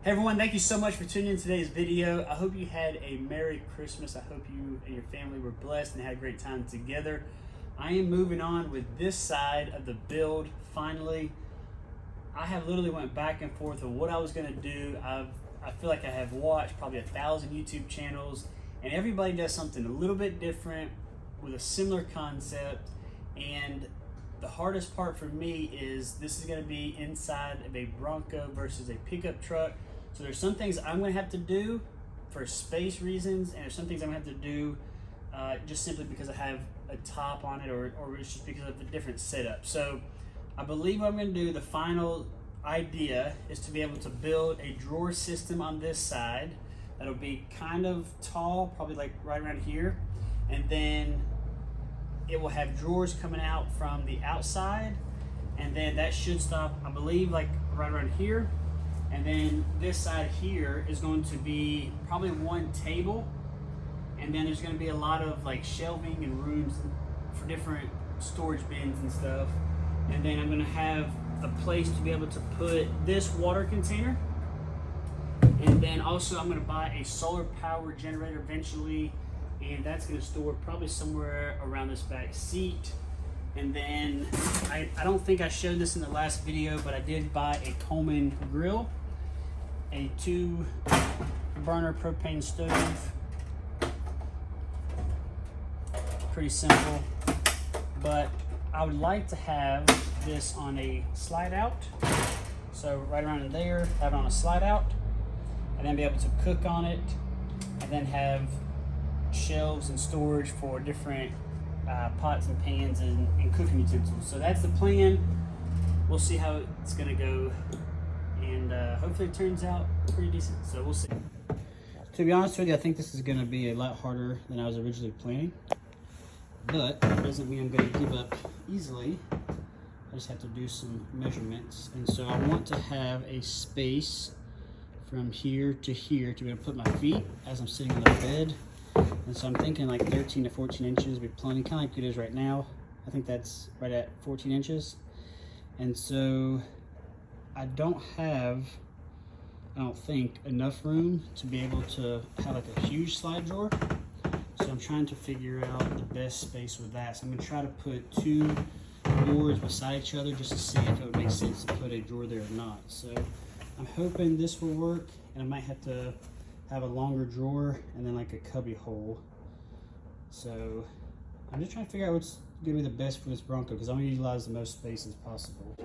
Hey everyone, thank you so much for tuning in today's video. I hope you had a Merry Christmas. I hope you and your family were blessed and had a great time together. I am moving on with this side of the build finally. I have literally went back and forth of what I was going to do. I feel like I have watched probably 1,000 YouTube channels, and everybody does something a little bit different with a similar concept. And the hardest part for me is this is going to be inside of a Bronco versus a pickup truck. So there's some things I'm going to have to do for space reasons, and there's some things I'm going to have to do just simply because I have a top on it, or it's just because of the different setup. So I believe what I'm going to do, the final idea is to be able to build a drawer system on this side that'll be kind of tall, probably like right around here, and then it will have drawers coming out from the outside, and then that should stop, I believe, like right around here. And then this side here is going to be probably one table, and then there's going to be a lot of like shelving and rooms for different storage bins and stuff. And then I'm going to have a place to be able to put this water container, and then also I'm going to buy a solar power generator eventually, and that's going to store probably somewhere around this back seat. And then I don't think I showed this in the last video, but I did buy a Coleman grill, a 2-burner propane stove. Pretty simple, but I would like to have this on a slide out. So right around in there, have it on a slide out, and then be able to cook on it, and then have shelves and storage for different pots and pans and cooking utensils. So that's the plan. We'll see how it's gonna go, and hopefully it turns out pretty decent. So we'll see. To be honest with you, I think this is gonna be a lot harder than I was originally planning, but it doesn't mean I'm gonna give up easily. I just have to do some measurements, and so I want to have a space from here to here to be able to put my feet as I'm sitting on the bed. And so I'm thinking like 13 to 14 inches would be plenty, kind of like it is right now. I think that's right at 14 inches. And so I don't think, enough room to be able to have like a huge slide drawer. So I'm trying to figure out the best space with that. So I'm gonna try to put 2 drawers beside each other just to see if it would make sense to put a drawer there or not. So I'm hoping this will work, and I might have to have a longer drawer and then like a cubby hole. So I'm just trying to figure out what's gonna be the best for this Bronco, because I want to utilize the most space as possible.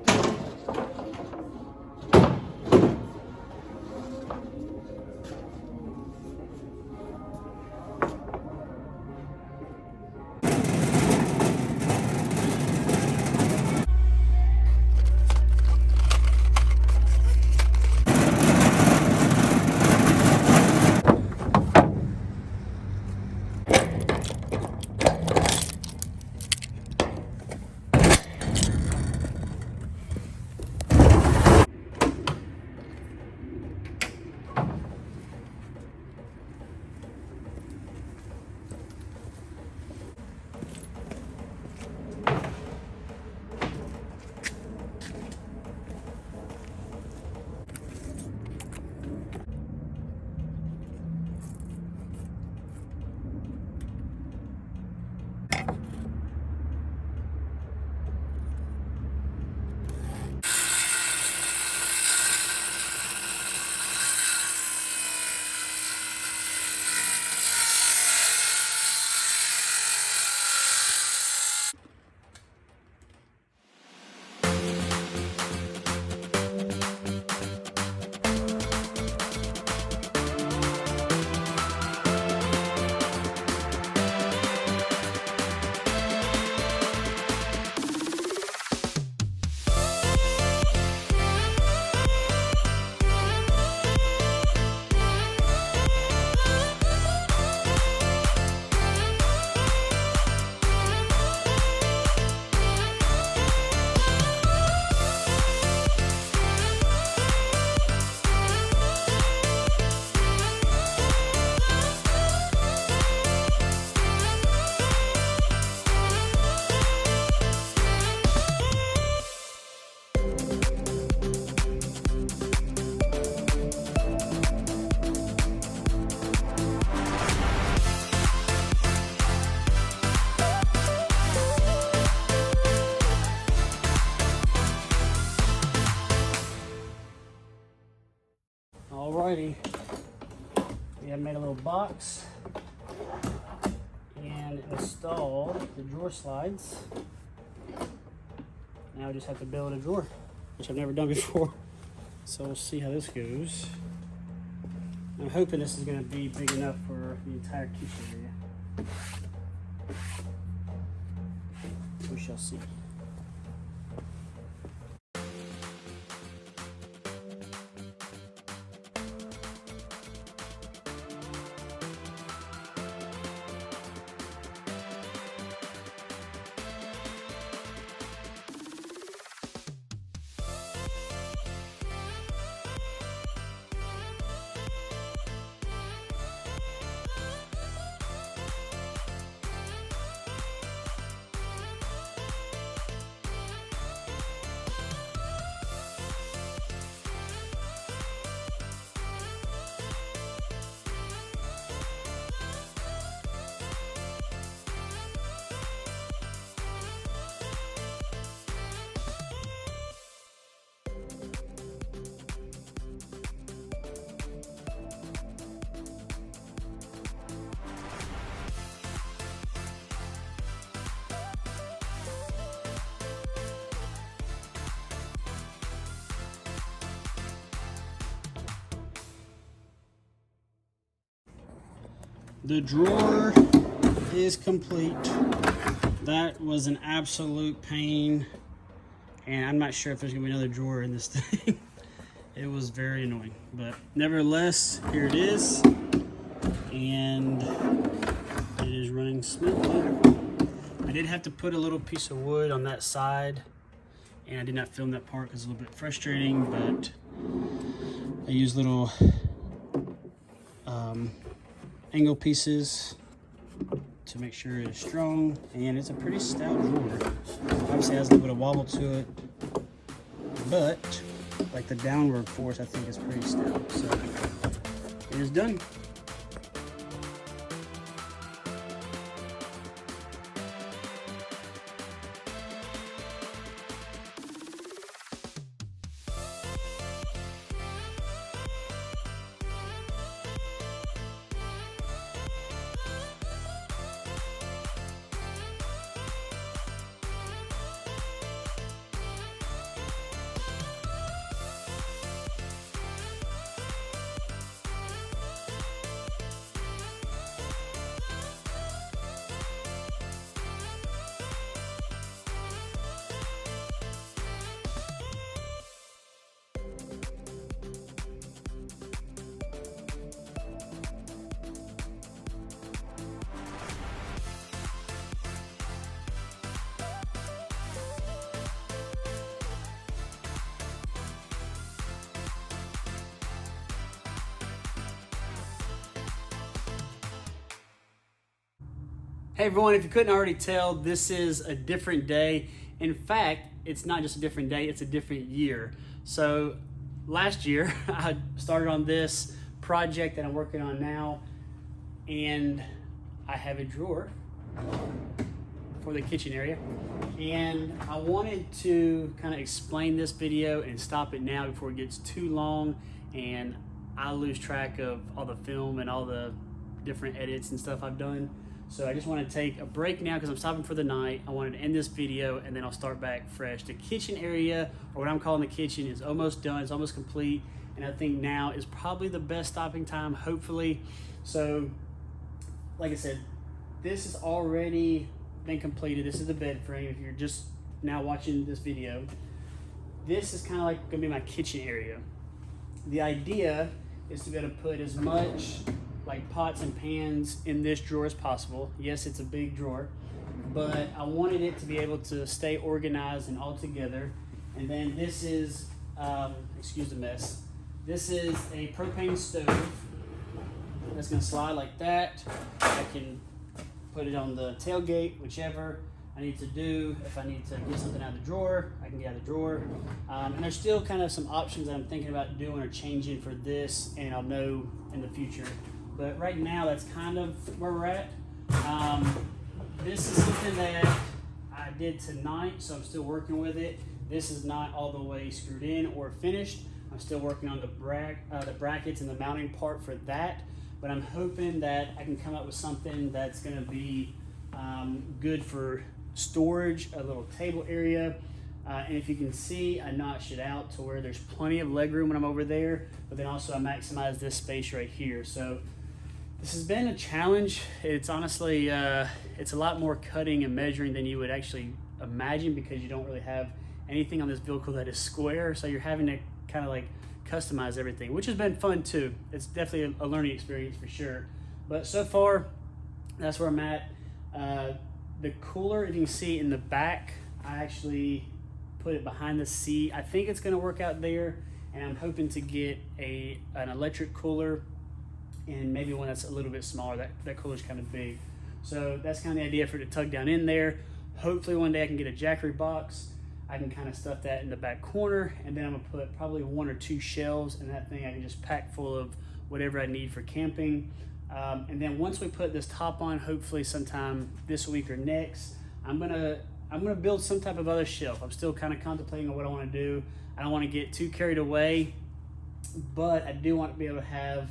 Alrighty, we have made a little box and installed the drawer slides. Now I just have to build a drawer, which I've never done before. So we'll see how this goes. I'm hoping this is going to be big enough for the entire kitchen area. We shall see. The drawer is complete. That was an absolute pain, and I'm not sure if there's gonna be another drawer in this thing. It was very annoying, but nevertheless, here it is, and it is running smoothly. I did have to put a little piece of wood on that side, and I did not film that part because it's a little bit frustrating, but I used little angle pieces to make sure it's strong, and it's a pretty stout drawer. Obviously it has a little bit of wobble to it, but like the downward force I think is pretty stout. So it is done. Hey everyone, if you couldn't already tell, this is a different day. In fact, it's not just a different day, it's a different year. So last year, I started on this project that I'm working on now, and I have a drawer for the kitchen area. And I wanted to kind of explain this video and stop it now before it gets too long and I lose track of all the film and all the different edits and stuff I've done. So I just want to take a break now because I'm stopping for the night. I wanted to end this video and then I'll start back fresh. The kitchen area, or what I'm calling the kitchen, is almost done. It's almost complete. And I think now is probably the best stopping time, hopefully. So, like I said, this has already been completed. This is the bed frame. If you're just now watching this video, this is kind of like gonna be my kitchen area. The idea is to be able to put as much like pots and pans in this drawer as possible. Yes, it's a big drawer, but I wanted it to be able to stay organized and all together. And then this is, excuse the mess, this is a propane stove that's gonna slide like that. I can put it on the tailgate, whichever I need to do. If I need to get something out of the drawer, I can get out of the drawer. And there's still kind of some options that I'm thinking about doing or changing for this, and I'll know in the future. But right now, that's kind of where we're at. This is something that I did tonight, so I'm still working with it. This is not all the way screwed in or finished, I'm still working on the brackets and the mounting part for that, but I'm hoping that I can come up with something that's gonna be good for storage, a little table area. And if you can see, I notched it out to where there's plenty of leg room when I'm over there, but then also I maximize this space right here. So this has been a challenge. It's honestly, it's a lot more cutting and measuring than you would actually imagine, because you don't really have anything on this vehicle that is square. So you're having to kind of like customize everything, which has been fun too. It's definitely a learning experience for sure. But so far, that's where I'm at. The cooler, if you can see in the back, I actually put it behind the seat. I think it's gonna work out there, and I'm hoping to get an electric cooler, and maybe one that's a little bit smaller. That cooler's kind of big. So that's kind of the idea, for it to tug down in there. Hopefully one day I can get a Jackery box. I can kind of stuff that in the back corner, and then I'm gonna put probably 1 or 2 shelves, and that thing I can just pack full of whatever I need for camping. And then once we put this top on, hopefully sometime this week or next, I'm gonna build some type of other shelf. I'm still kind of contemplating on what I want to do. I don't want to get too carried away, but I do want to be able to have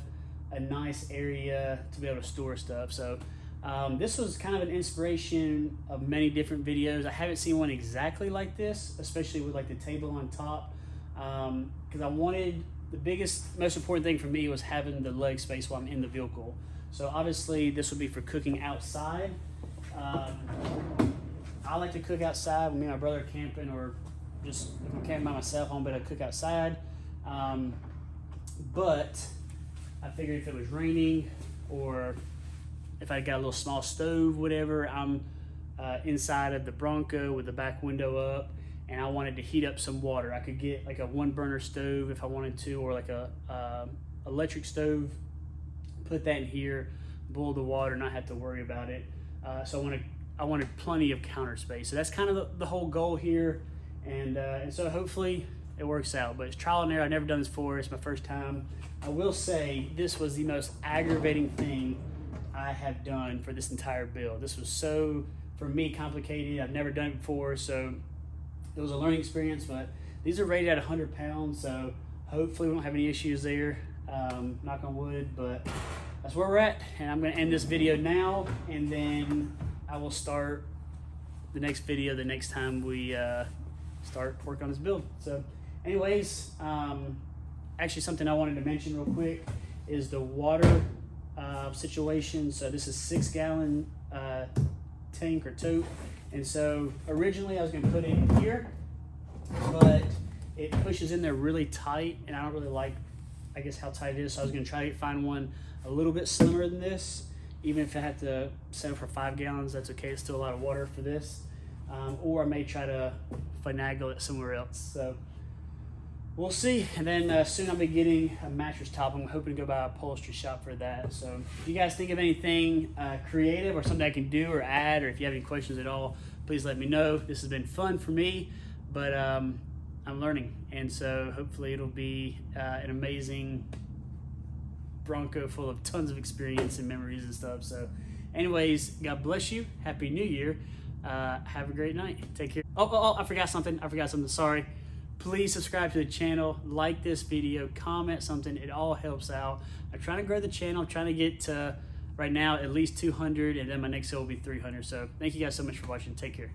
a nice area to be able to store stuff. So this was kind of an inspiration of many different videos. I haven't seen one exactly like this, especially with like the table on top, because I wanted, the biggest, most important thing for me was having the leg space while I'm in the vehicle. So obviously this would be for cooking outside. I like to cook outside when me and my brother are camping, or just if I'm camping by myself, I'm better to cook outside. But I figured if it was raining, or if I got a little small stove, whatever, I'm inside of the Bronco with the back window up, and I wanted to heat up some water. I could get like a 1-burner stove if I wanted to, or like a electric stove, put that in here, boil the water, not have to worry about it. So I wanted plenty of counter space. So that's kind of the whole goal here. And so hopefully it works out, but it's trial and error. I've never done this before. It's my first time. I will say this was the most aggravating thing I have done for this entire build. This was so, for me, complicated. I've never done it before, so it was a learning experience, but these are rated at 100 pounds, so hopefully we don't have any issues there. Knock on wood, but that's where we're at. And I'm gonna end this video now, and then I will start the next video the next time we start work on this build. So anyways, actually something I wanted to mention real quick is the water situation. So this is 6-gallon tank or tote, and so originally I was gonna put it in here, but it pushes in there really tight, and I don't really like, I guess, how tight it is. So I was gonna try to find one a little bit slimmer than this. Even if I have to settle for 5 gallons, that's okay. It's still a lot of water for this. Or I may try to finagle it somewhere else. So we'll see. And then soon I'll be getting a mattress top. I'm hoping to go by a upholstery shop for that. So if you guys think of anything creative or something I can do or add, or if you have any questions at all, please let me know. This has been fun for me, but I'm learning. And so hopefully it'll be an amazing Bronco full of tons of experience and memories and stuff. So anyways, God bless you. Happy New Year. Have a great night. Take care. Oh, I forgot something. Sorry. Please subscribe to the channel, like this video, comment something. It all helps out. I'm trying to grow the channel. I'm trying to get to, right now, at least 200, and then my next goal will be 300. So thank you guys so much for watching. Take care.